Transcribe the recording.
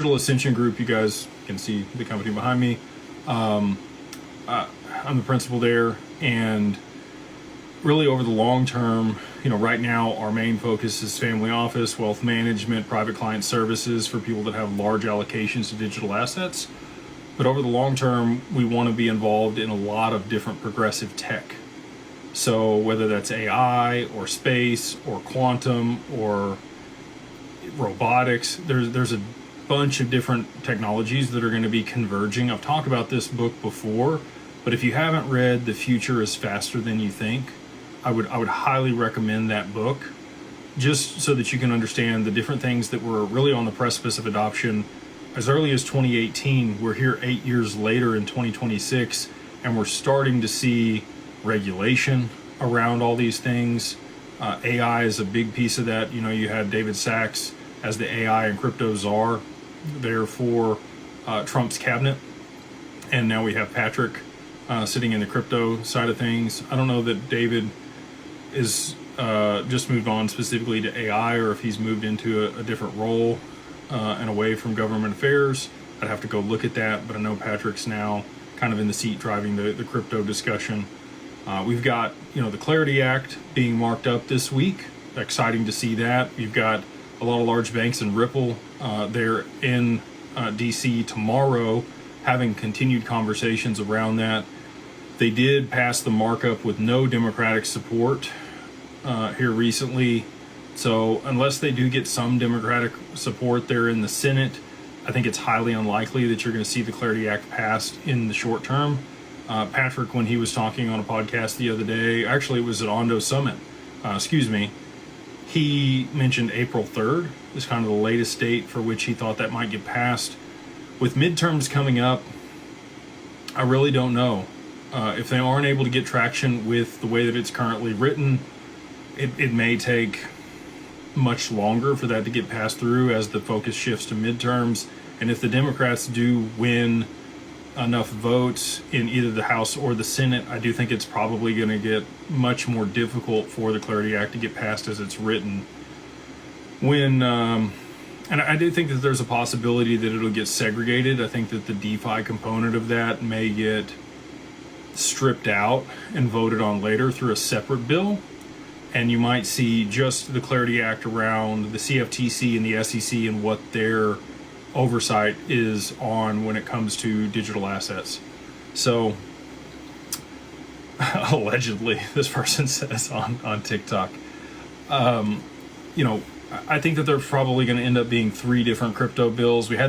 Digital Ascension Group, you guys can see the company behind me. I'm the principal there, and really over the long term, right now our main focus is family office, wealth management, private client services for people that have large allocations to digital assets. But over the long term, we want to be involved in a lot of different progressive tech. So whether that's AI or space or quantum or robotics, there's a bunch of different technologies that are going to be converging. I've talked about this book before, but if you haven't read The Future is Faster Than You Think, I would highly recommend that book, just so that you can understand the different things that were really on the precipice of adoption as early as 2018. We're here 8 years later in 2026, and we're starting to see regulation around all these things. AI is a big piece of that. You had David Sachs as the AI and crypto czar there for Trump's cabinet, and now we have Patrick sitting in the crypto side of things. I don't know that David is just moved on specifically to AI, or if he's moved into a different role and away from government affairs. I'd have to go look at that, but I know Patrick's now kind of in the seat driving the crypto discussion. We've got the Clarity Act being marked up this week. Exciting to see that. You've got a lot of large banks and Ripple there in DC tomorrow, having continued conversations around that. They did pass the markup with no Democratic support here recently. So unless they do get some Democratic support there in the Senate, I think it's highly unlikely that you're going to see the Clarity Act passed in the short term. Patrick, when he was talking on a podcast the other day, actually it was at Ondo Summit, he mentioned April 3rd is kind of the latest date for which he thought that might get passed. With midterms coming up, I really don't know. If they aren't able to get traction with the way that it's currently written, it may take much longer for that to get passed through as the focus shifts to midterms. And if the Democrats do win enough votes in either the House or the Senate, I do think it's probably going to get much more difficult for the Clarity Act to get passed as it's written. And I do think that there's a possibility that it'll get segregated. I think that the DeFi component of that may get stripped out and voted on later through a separate bill. And you might see just the Clarity Act around the CFTC and the SEC and what their oversight is on when it comes to digital assets. So allegedly, this person says on TikTok, I think that there's probably going to end up being 3 different crypto bills. We had the